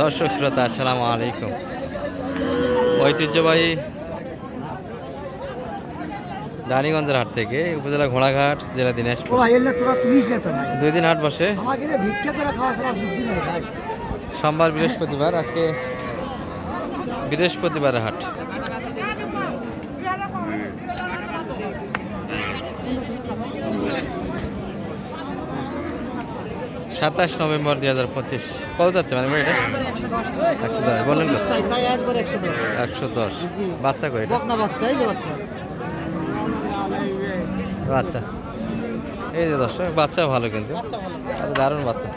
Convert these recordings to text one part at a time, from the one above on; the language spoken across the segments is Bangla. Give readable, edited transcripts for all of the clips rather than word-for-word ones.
দর্শক শ্রোতা আসসালামু আলাইকুম। ঐতিহ্যবাহী রানীগঞ্জের হাট থেকে উপজেলা ঘোড়াঘাট, জেলা দিনাজপুর 2 দিন হাট বসে। সোমবার বৃহস্পতিবার, আজকে বৃহস্পতিবারের হাট। সাতাশ নভেম্বর 2025। কত যাচ্ছে মানে এটা? 110 বললেন তো? 110। বাচ্চা কই এটা? বাচ্চা এই যে দর্শক, বাচ্চা ভালো কিন্তু, দারুণ বাচ্চা।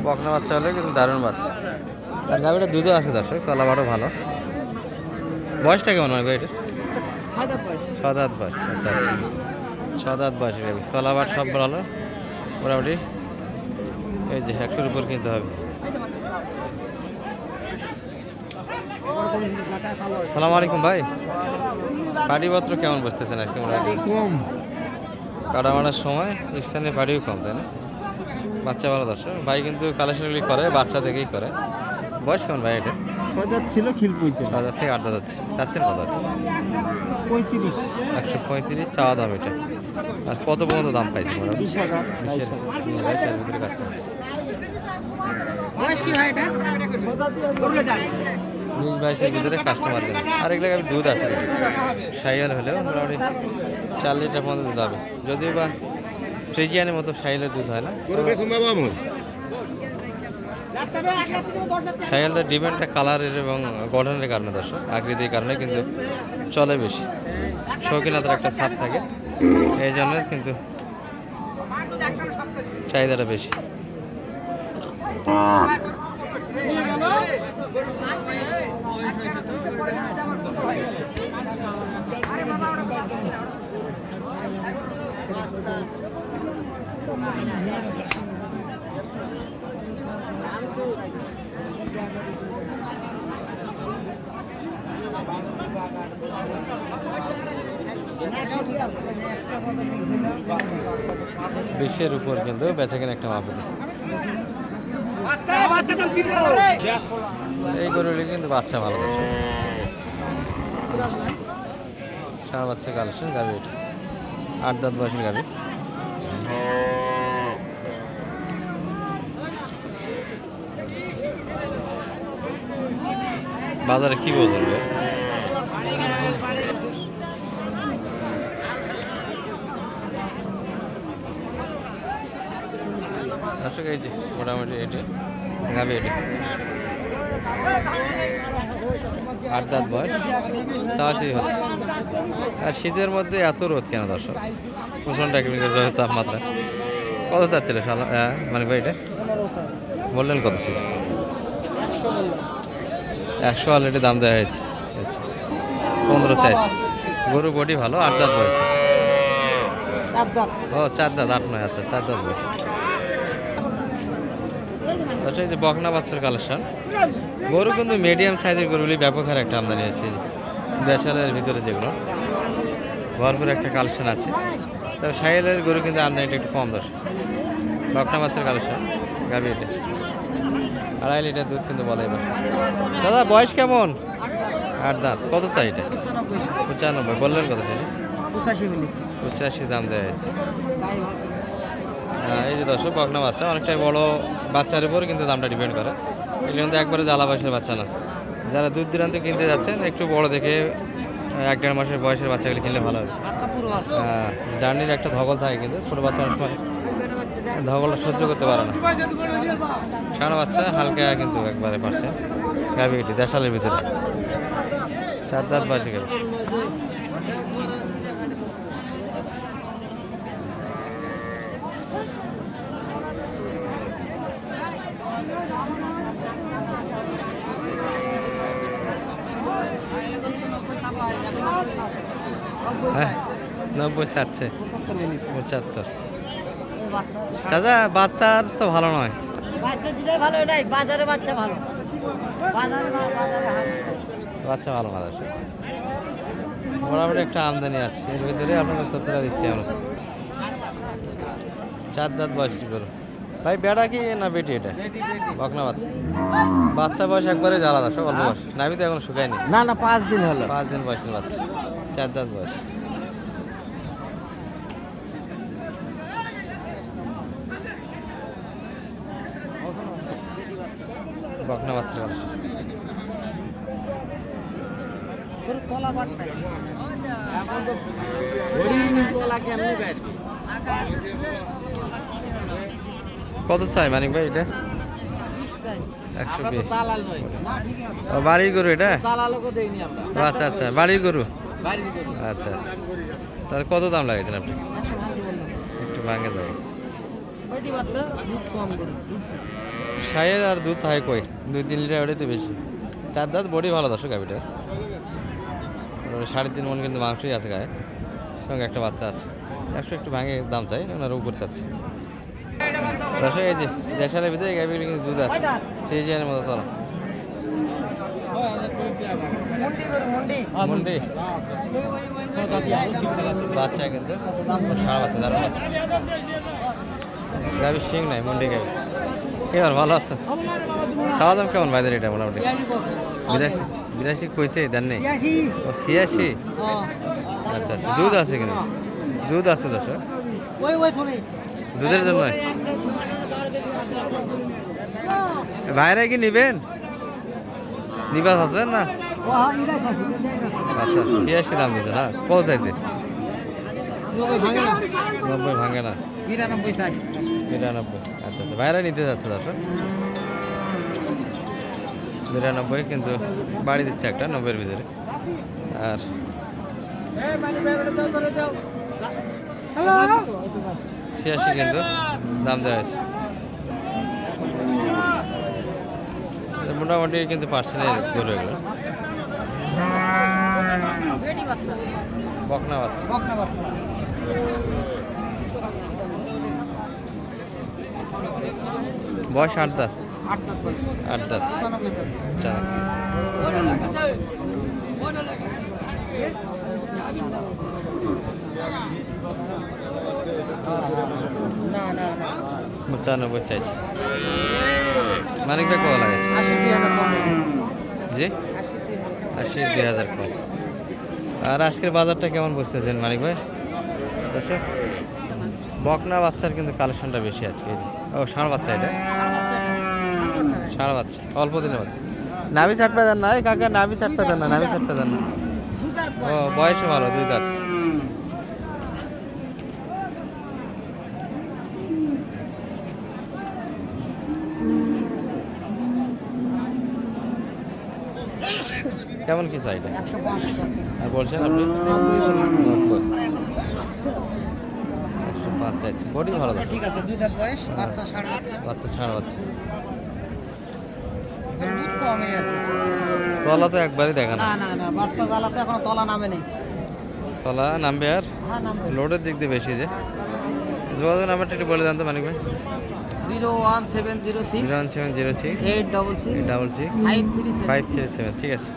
বকনা বাচ্চা হলে কিন্তু দারুণ বাচ্চা। তার গাভিটা দুধও আছে দর্শক, তলাবারও ভালো। বয়সটা কেমন হয় এটা? 7 দাঁত বয়স। আচ্ছা আচ্ছা, 7 দাঁত বয়স গাভি, তলাবার সব ভালো মোটামুটি। এই যে 100-এর উপর কিনতে হবে। আসসালামু আলাইকুম ভাই, পাটিপত্র কেমন বসতেছেন আজকে? মোটামুটি কম, কাটা মারার সময় স্থানীয় পাটিও কম, তাই না? বাচ্চা ভালো দর্শক, ভাই কিন্তু কালেকশনগুলি করে, বাচ্চা দেখেই করে। বয়স কেমন ভাই এটা? 6 দাঁত ছিল, খিল পইছে। 6 দাঁত থেকে 8 দাঁত যাচ্ছে। চাচ্ছেন কত আছে? 35। 135 চাওয়া দাম এটা। আর কত পর্যন্ত দাম পাইছে? 20,000। 20,000 ভিতরে কাজটা। বয়স কি ভাই এটা? 20-22-এর ভিতরে কাস্টমার দেবে। আর এগুলো দুধ আছে, সাইয়াল হলেও মোটামুটি 4 লিটার পর্যন্ত দুধ হবে। যদিও বা ফ্রিজিয়ানের মতো সাইয়ালের দুধ হয় না। সাইয়ালটা ডিমান্ডটা কালারের এবং গঠনের কারণে দর্শক, আকৃতির কারণে কিন্তু চলে বেশি। শৌখিনতার একটা ছাপ থাকে, এই জন্য কিন্তু চাহিদাটা বেশি। বিশ্বের উপর কিন্তু বেচাকেন একটা মাপ। এই গরুগুলি কিন্তু বাচ্চা ভালো করছে। সারা বাচ্চা কালেকশন গাবি, এটা 8 দাঁত বয়সের গাবি। বাজারে কি বলছেন? দর্শক এই যে মোটামুটি এটি গাবি, এটি 8 দাঁত বয়স, চাষি হচ্ছে। আর শীতের মধ্যে এত রোদ কেন দর্শক? প্রচণ্ড তাপমাত্রা। কত চাচ্ছিল মানে ভাই এটা? বললেন কত ছিল? 100 অলরেডি দাম দেওয়া হয়েছে। 15 চাইছে। গরু বডি ভালো, 8 দাঁত বয়স। ও 4 দাঁত, 8 নয়। আচ্ছা 4 দাঁত বয়স। আচ্ছা, এই যে বকনা বাচ্চার কালেকশন। গরু কিন্তু মিডিয়াম সাইজের গরুগুলি ব্যাপক হারে একটা আমদানি আছে। দেশালের ভিতরে যেগুলো ভরপুর একটা কালেকশন আছে। তবে সাইলের গরু কিন্তু আমদানিটা একটু কম দর্শক। বকনা বাচ্চার কালেকশন গাবি, এটা 2.5 লিটার দুধ কিন্তু বলাই দর্শক। দাদা বয়স কেমন? 8 দাঁত। কত চাই এটা? 95। বললেন কত চাই? 85 দাম দেওয়া হয়েছে। এই যে দর্শক, বকনা বাচ্চা অনেকটাই বড়, বাচ্চার উপর কিন্তু দামটা ডিপেন্ড করে। এগুলো কিন্তু একবারে জ্বালা বয়সের বাচ্চা না। যারা দূর দূরান্তে কিনতে যাচ্ছেন, একটু বড় দেখে 1-1.5 মাসের বয়সের বাচ্চাগুলি কিনলে ভালো হবে। জার্নির একটা ধকল থাকে, কিন্তু ছোটো বাচ্চা অনেক সময় ধকলটা সহ্য করতে পারে না। সারা বাচ্চা হালকা কিন্তু একবারে পারছে গাভি, এটি দেশালের ভিতরে 4 দাঁত বয়সে গাভি। হ্যাঁ 90 চাচ্ছে, 75। চাচা বাচ্চার তো ভালো নয়। বাচ্চা ভালো না, মোটামুটি একটা আমদানি আসছে, এর ভিতরে আপনাদের তথ্যটা দিচ্ছি আমরা। 4 দাঁত বয়সী গরু। ভাই বেড়া কি না বেটি এটা? বকনা বাচ্চা। বাচ্চা বয়স একবারে আলাদা, সব অল্প বয়স। নাভি তো এখন শুকায়নি। না না 5 দিন হলো। 5 দিন বয়সের বাচ্চা, 4 দাঁত বয়স। বকনা বাচ্চার কালেকশন। তলা বাটটা এখন তো হরিণ তলা কেমনে বের কত চাই মানিক ভাই এটা? 120। দালাল নই ও বাড়ির গরু এটা? দালালকে দেইনি আমরা। ও আচ্ছা আচ্ছা, বাড়ির গরু। বাড়ির গরু। আচ্ছা আচ্ছা, তাহলে কত দাম লাগিয়েছেন আপনি? 100 ভাঙতে বললাম। একটু ভাঙে দেবো। বেটি বাচ্চা দুধ কম গরু। সায়ের আর দুধ থাকে কই, 2-3 লিটার ওটাই তো বেশি। 4 দাঁত, বডি ভালো দর্শক গাভিটা। 3.5 মন কিন্তু মাংসই আছে গায়ে, সঙ্গে একটা বাচ্চা আছে। 100 একটু ভাঙে দাম চাই, ওনারা উপর চাচ্ছে। দর্শক এই যে দেশালের ভিতরে এই গাভিগুলি কিন্তু দুধ আছে, সেই জিয়ানের মতো তলা। মুন্ডি গরু মুন্ডি। মুন্ডি বাচ্চা কিন্তু সারা বাচ্চা, দারুণ বাচ্চা। গাভি শিং নাই, মুন্ডি গাভি। কি আর ভালো আছে? খাওয়া দাম কেমন ভাইদের এটা মোটামুটি? 82 কইছে, দেন নেই? ও 86। আচ্ছা আচ্ছা, দুধ আছে কিন্তু, দুধ আছে দর্শক, দুধের জন্য। ভাইরা কি নিবেন? নিবাস আছে না? আচ্ছা, 86 দাম দিচ্ছে না? কত চাইছে? 90 ভাঙে না, 99 চাই। 92। আচ্ছা আচ্ছা, ভাইরা নিতে যাচ্ছে দর্শক 92, কিন্তু বাড়ি দিচ্ছে একটা 90-এর ভিতরে। আর হ্যালো 86 কিন্তু দাম দেওয়া হয়েছে। মোটামুটি কিন্তু পার্সেন্টের গরু এগুলো। বেটি বাচ্চা বকনা বাচ্চা। বকনা বাচ্চা। বয়স 8 দাঁত। 8 দাঁত বয়স। 8 দাঁত। 95 যাচ্ছে। চালাক। না না না 95 চাইছে। মানিক ভাই কত লাগাইছে? 80,000 কম। জি 80,000 কম। আর আজকের বাজারটা কেমন বুঝতেছেন মানিক ভাই? দর্শক বকনা বাচ্চার কিন্তু কালেকশনটা বেশি আজকে। এই যে ও ষাঁড় বাচ্চা, এটা ষাঁড় বাচ্চা, অল্প দিনের বাচ্চা। নাভি চাটপা দেন না, এই কাকা নাভি চাটপা দেন না, নাভি চাটপা দেন না। দুধ দাঁত ও বয়সে ভালো, 2 দাঁত। কেমন কি চাই? 105 আর বলছেন আপনি 90 বললাম। 90। 105 চাইছে, বডি ভালো তো। ঠিক আছে, দুই দাঁত বয়স, বাচ্চা ষাঁড় বাচ্চা। বাচ্চা ষাঁড় বাচ্চা, ওর দুধ কমে আর কি। তলা তো একবারই দেখা না। না না না, বাচ্চা জ্বালাতে এখনো তলা নামে নেই। তলা নামবে আর হ্যাঁ নামবে। লোডের দিক দিয়ে বেশি। যে যোগাযোগ নাম্বারটা একটু বলে দেন তো মানিক ভাই। 01706 01706 866 866 537। 567। ঠিক আছে।